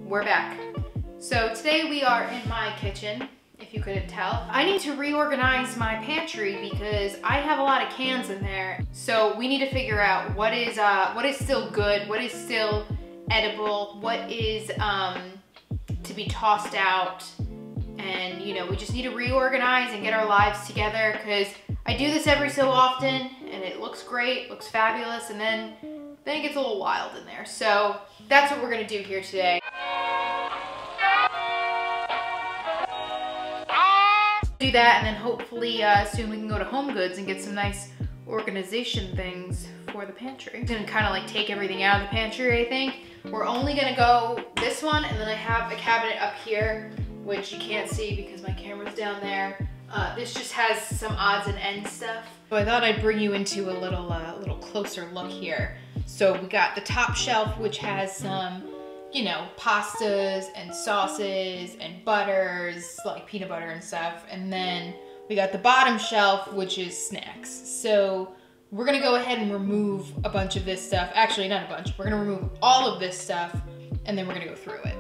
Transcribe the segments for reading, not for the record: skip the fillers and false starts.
We're back. So today we are in my kitchen, if you couldn't tell. I need to reorganize my pantry because I have a lot of cans in there. So we need to figure out what is still good, what is still edible, what is to be tossed out. And you know, we just need to reorganize and get our lives together because I do this every so often and it looks great, looks fabulous, and then it gets a little wild in there. So that's what we're gonna do here today. Do that, and then hopefully soon we can go to Home Goods and get some nice organization things for the pantry. I'm gonna kind of like take everything out of the pantry, I think. We're only gonna go this one, and then I have a cabinet up here, which you can't see because my camera's down there. This just has some odds and ends stuff. So I thought I'd bring you into a little closer look here. So we got the top shelf, which has some, you know, pastas and sauces and butters, like peanut butter and stuff. And then we got the bottom shelf, which is snacks. So we're gonna go ahead and remove a bunch of this stuff. Actually, not a bunch. We're gonna remove all of this stuff, and then we're gonna go through it.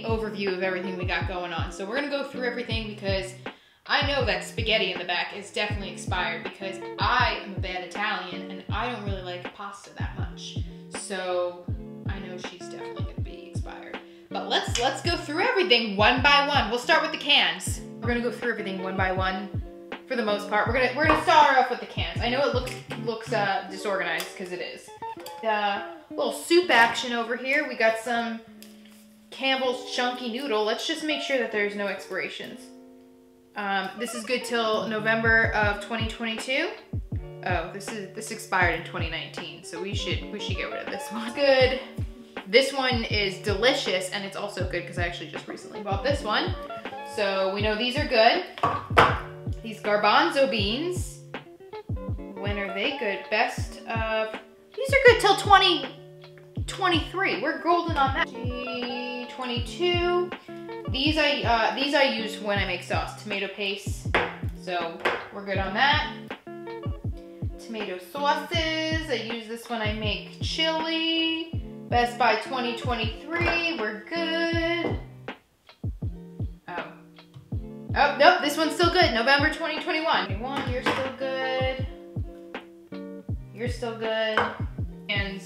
Overview of everything we got going on. So we're gonna go through everything because I know that spaghetti in the back is definitely expired because I am a bad Italian and I don't really like pasta that much. So I know she's definitely gonna be expired. But let's go through everything one by one. We'll start with the cans. We're gonna go through everything one by one for the most part. We're gonna start off with the cans. I know it looks disorganized because it is. The little soup action over here. We got some Campbell's Chunky Noodle. Let's just make sure that there's no expirations. This is good till November of 2022. Oh, this expired in 2019, so we should get rid of this one. Good. This one is delicious, and it's also good because I actually just recently bought this one. So we know these are good. These garbanzo beans. When are they good? Best of. These are good till 2023. We're golden on that. 22. These I use when I make sauce, tomato paste. So we're good on that. Tomato sauces. I use this when I make chili. Best by 2023. We're good. Oh, nope, this one's still good. November 2021. You're still good. You're still good. And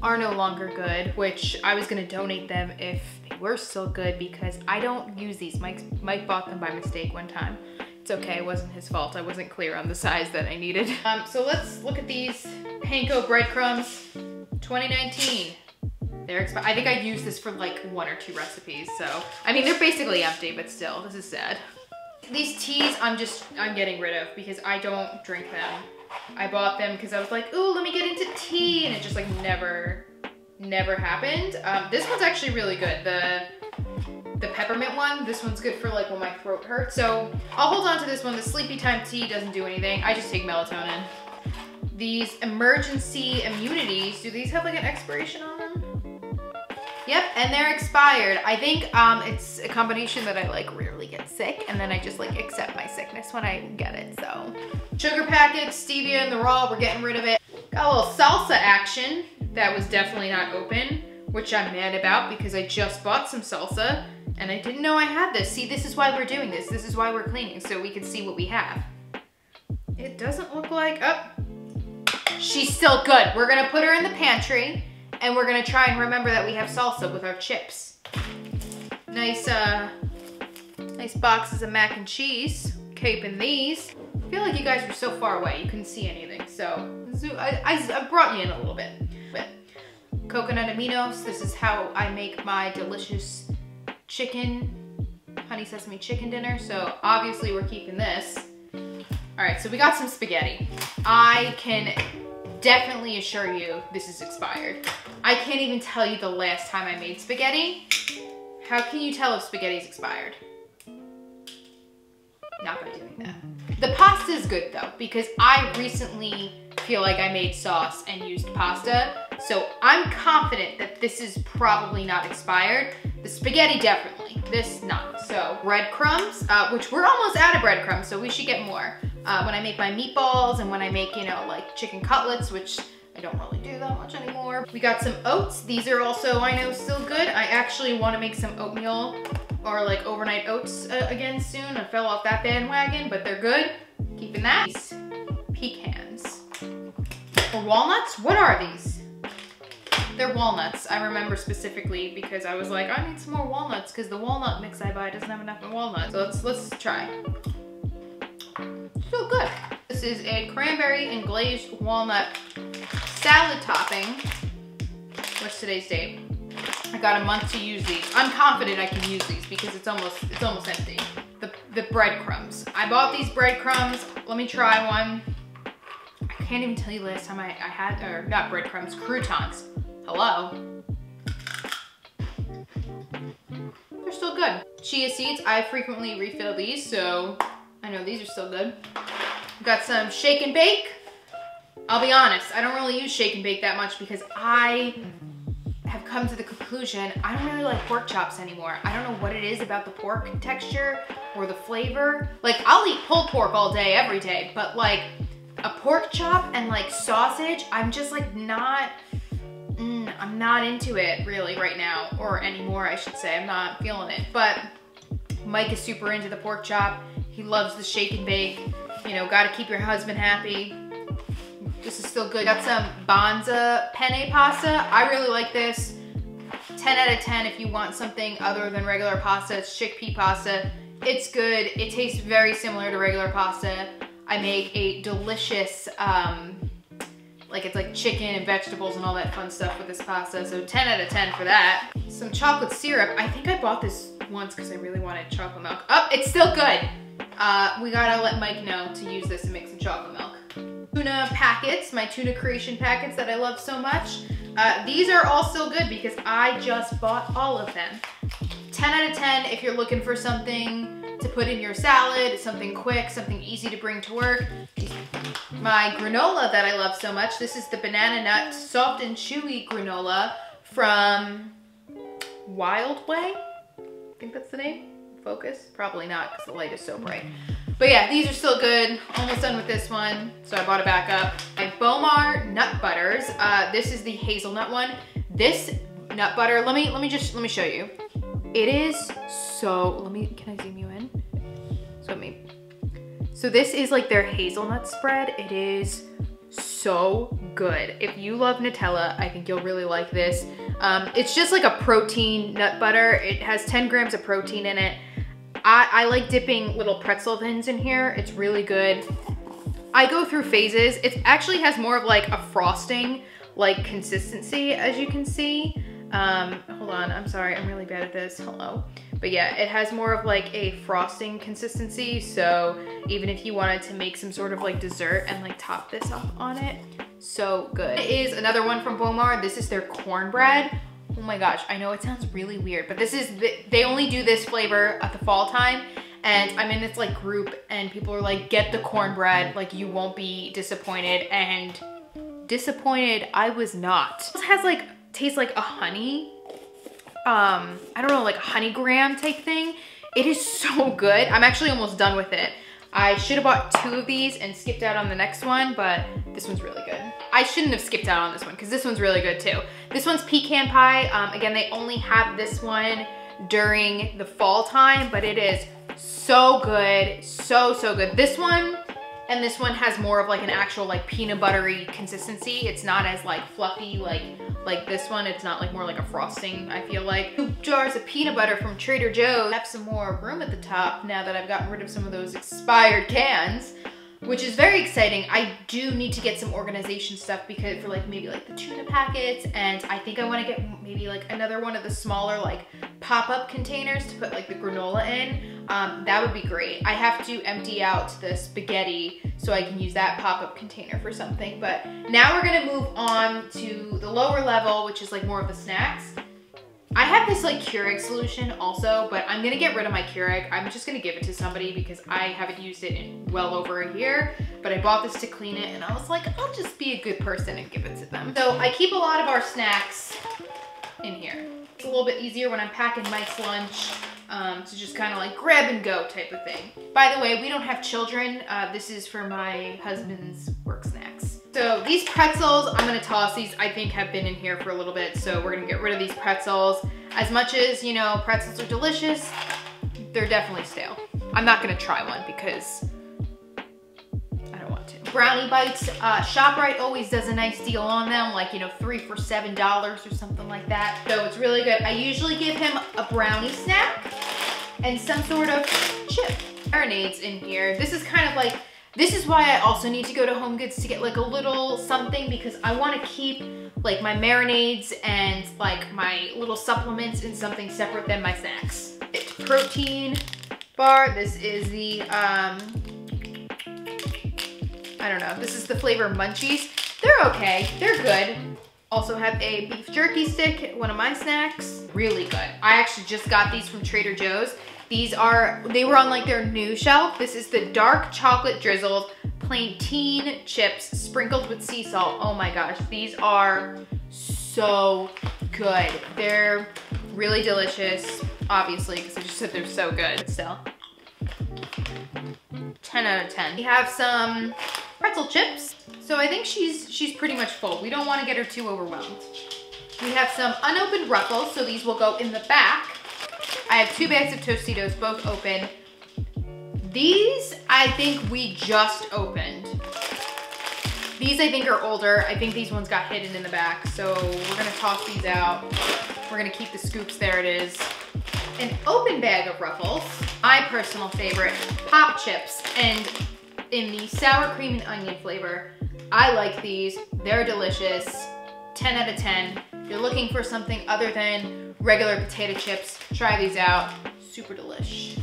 are no longer good, which I was gonna donate them if they were still good because I don't use these. Mike bought them by mistake one time. It's okay, it wasn't his fault. I wasn't clear on the size that I needed. So let's look at these Panko breadcrumbs, 2019. They're expired. I think I used this for like 1 or 2 recipes, so. I mean, they're basically empty, but still, this is sad. These teas I'm getting rid of because I don't drink them. I bought them because I was like, ooh, let me get into tea, and it just like never happened. This one's actually really good. The peppermint one, this one's good for like when my throat hurts. So I'll hold on to this one. The sleepy time tea doesn't do anything. I just take melatonin. These emergency immunities, do these have like an expiration on them? Yep, and they're expired. I think it's a combination that I like rarely get sick, and then I just like accept my sickness when I get it, so. Sugar packets, stevia in the raw, we're getting rid of it. Got a little salsa action that was definitely not open, which I'm mad about because I just bought some salsa and I didn't know I had this. See, this is why we're doing this. This is why we're cleaning, so we can see what we have. It doesn't look like, oh, she's still good. We're gonna put her in the pantry and we're gonna try and remember that we have salsa with our chips. Nice, nice boxes of mac and cheese. Caping these. I feel like you guys were so far away, you couldn't see anything, so I brought you in a little bit. Coconut aminos, this is how I make my delicious chicken, honey sesame chicken dinner, so obviously we're keeping this. All right, so we got some spaghetti. I can definitely assure you this is expired. I can't even tell you the last time I made spaghetti. How can you tell if spaghetti's expired? Not by doing that. The pasta is good though, because I recently feel like I made sauce and used pasta. So I'm confident that this is probably not expired. The spaghetti definitely, this not. So breadcrumbs, which we're almost out of breadcrumbs, so we should get more. When I make my meatballs and when I make, you know, like chicken cutlets, which I don't really do that much anymore. We got some oats. These are also, I know, still good. I actually want to make some oatmeal or like overnight oats again soon. I fell off that bandwagon, but they're good. Keeping that. These pecans. Or walnuts? What are these? They're walnuts. I remember specifically because I was like, I need some more walnuts because the walnut mix I buy doesn't have enough walnuts. So let's try. Still good. This is a cranberry and glazed walnut salad topping. What's today's date? I got a month to use these. I'm confident I can use these because it's almost empty. The breadcrumbs. I bought these breadcrumbs. Let me try one. I can't even tell you last time I had, or not breadcrumbs, croutons. Hello. They're still good. Chia seeds, I frequently refill these, so I know these are still good. We've got some shake and bake. I'll be honest, I don't really use shake and bake that much because I have come to the conclusion I don't really like pork chops anymore. I don't know what it is about the pork texture or the flavor. Like, I'll eat pulled pork all day, every day, but like a pork chop and like sausage, I'm just like not, I'm not into it really right now, or anymore I should say. I'm not feeling it, but Mike is super into the pork chop. He loves the shake and bake. You know, gotta keep your husband happy. This is still good. Got some Banza penne pasta. I really like this. 10 out of 10 if you want something other than regular pasta. It's chickpea pasta. It's good. It tastes very similar to regular pasta. I make a delicious, like it's like chicken and vegetables and all that fun stuff with this pasta. So 10 out of 10 for that. Some chocolate syrup. I think I bought this once because I really wanted chocolate milk. Oh, it's still good. We gotta let Mike know to use this and make some chocolate milk. Tuna packets, my tuna creation packets that I love so much. These are all still good because I just bought all of them. 10 out of 10 if you're looking for something to put in your salad, something quick, something easy to bring to work. My granola that I love so much, this is the banana nut soft and chewy granola from Wild Way. I think that's the name. Focus? Probably not because the light is so bright. But yeah, these are still good. Almost done with this one, so I bought it back up. My Bomar nut butters. This is the hazelnut one. This nut butter, let me show you. It is so, can I zoom you in? So this is like their hazelnut spread. It is so good. If you love Nutella, I think you'll really like this. It's just like a protein nut butter. It has 10 grams of protein in it. I like dipping little pretzel thins in here. It's really good. I go through phases. It actually has more of like a frosting like consistency, as you can see. Hold on, I'm sorry, I'm really bad at this. Hello. But yeah, it has more of like a frosting consistency. So even if you wanted to make some sort of like dessert and like top this up on it, so good. It is another one from Bomar. This is their cornbread. Oh my gosh, I know it sounds really weird, but this is, they only do this flavor at the fall time. And I'm in this like group and people are like, get the cornbread, like you won't be disappointed. And disappointed I was not. This has like, tastes like a honey, I don't know, like a honey graham type thing. It is so good. I'm actually almost done with it. I should have bought 2 of these and skipped out on the next one, but this one's really good. I shouldn't have skipped out on this one because this one's really good too. This one's pecan pie. Again, they only have this one during the fall time, but it is so good, so good. This one and this one has more of like an actual like peanut buttery consistency. It's not as like fluffy like this one. It's not like more like a frosting, I feel like. 2 jars of peanut butter from Trader Joe's. I have some more room at the top now that I've gotten rid of some of those expired cans. which is very exciting. I do need to get some organization stuff because for like maybe like the tuna packets, and I think I want to get maybe like another one of the smaller like pop-up containers to put like the granola in. That would be great. I have to empty out the spaghetti so I can use that pop-up container for something. But now we're gonna move on to the lower level, which is like more of the snacks. I have this like Keurig solution also, but I'm gonna get rid of my Keurig. I'm just gonna give it to somebody because I haven't used it in well over a year, but I bought this to clean it and I was like, I'll just be a good person and give it to them. So I keep a lot of our snacks in here. It's a little bit easier when I'm packing Mike's lunch to just kind of like grab and go type of thing. By the way, we don't have children. This is for my husband's work snacks. So these pretzels, I'm gonna toss these. I think have been in here for a little bit, so we're gonna get rid of these pretzels. As much as, you know, pretzels are delicious, they're definitely stale. I'm not gonna try one because I don't want to. Brownie bites, ShopRite always does a nice deal on them, like, you know, 3 for $7 or something like that. So it's really good. I usually give him a brownie snack and some sort of chip. Marinades in here. This is kind of like, this is why I also need to go to Home Goods to get like a little something, because I want to keep like my marinades and like my little supplements in something separate than my snacks. It's protein bar. This is the, I don't know, this is the flavor Munchies. They're okay, they're good. Also have a beef jerky stick, one of my snacks. Really good. I actually just got these from Trader Joe's. These are, they were on like their new shelf. This is the dark chocolate drizzled plantain chips sprinkled with sea salt. Oh my gosh, these are so good. They're really delicious, obviously, because I just said they're so good. But still, 10 out of 10. We have some pretzel chips. So I think she's pretty much full. We don't want to get her too overwhelmed. We have some unopened Ruffles, so these will go in the back. I have 2 bags of Tostitos, both open. These, I think we just opened. These I think are older. I think these ones got hidden in the back, so we're gonna toss these out. We're gonna keep the scoops, there it is. An open bag of Ruffles. My personal favorite, Pop Chips, and in the sour cream and onion flavor. I like these, they're delicious. 10 out of 10. If you're looking for something other than regular potato chips, try these out. Super delish.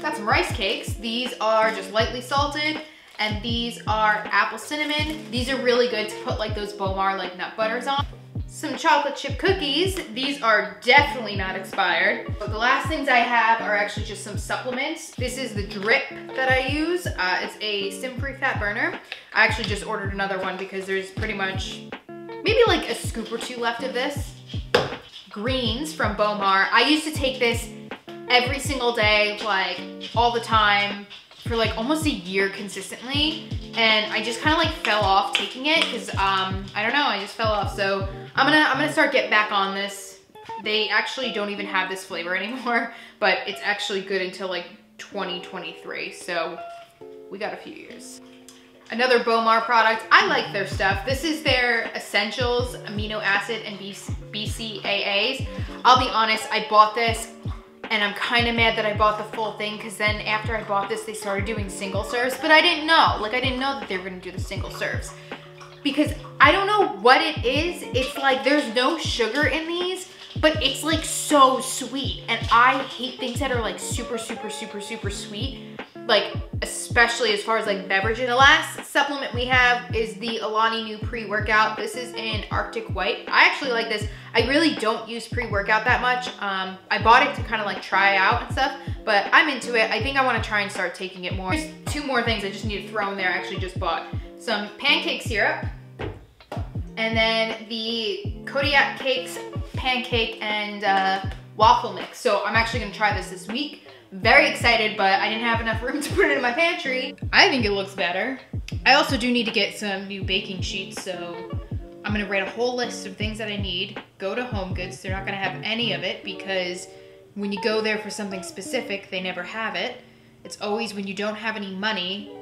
Got some rice cakes. These are just lightly salted, and these are apple cinnamon. These are really good to put like those Bomar like nut butters on. Some chocolate chip cookies. These are definitely not expired. But the last things I have are actually just some supplements. This is the drip that I use. It's a sim-free fat burner. I actually just ordered another one because there's pretty much maybe like a scoop or 2 left of this. Greens from Bomar. I used to take this every single day, like all the time, for like almost a year consistently, and I just kind of like fell off taking it because I don't know, I just fell off. So I'm gonna start getting back on this. They actually don't even have this flavor anymore, but it's actually good until like 2023, so we got a few years. Another Bomar product. I like their stuff. This is their Essentials Amino Acid and BCAAs. I'll be honest, I bought this and I'm kind of mad that I bought the full thing, because then after I bought this, they started doing single serves, but I didn't know. Like, I didn't know that they were gonna do the single serves, because I don't know what it is. It's like there's no sugar in these, but it's like so sweet, and I hate things that are like super, super, super, super sweet. Like, especially as far as like beverage. And the last supplement we have is the Alani Nu pre-workout. This is in Arctic White. I actually like this. I really don't use pre-workout that much. I bought it to kind of like try out and stuff, but I'm into it. I think I want to try and start taking it more. There's 2 more things I just need to throw in there. I actually just bought some pancake syrup, and then the Kodiak Cakes pancake and waffle mix. So I'm actually gonna try this week. Very excited, but I didn't have enough room to put it in my pantry. I think it looks better. I also do need to get some new baking sheets, so I'm gonna write a whole list of things that I need. Go to Home Goods. They're not gonna have any of it, because when you go there for something specific, they never have it. It's always when you don't have any money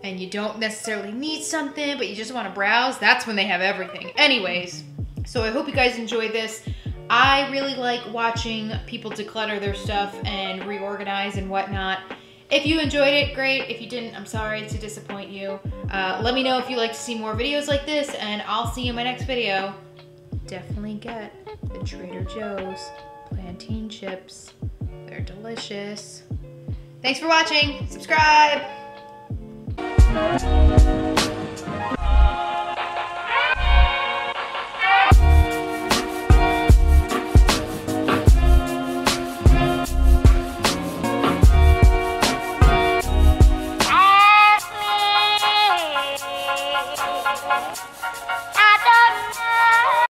and you don't necessarily need something, but you just wanna browse, that's when they have everything. Anyways, so I hope you guys enjoyed this. I really like watching people declutter their stuff and reorganize and whatnot. If you enjoyed it, great. If you didn't, I'm sorry to disappoint you. Let me know if you'd like to see more videos like this, and I'll see you in my next video. Definitely get the Trader Joe's plantain chips. They're delicious. Thanks for watching. Subscribe.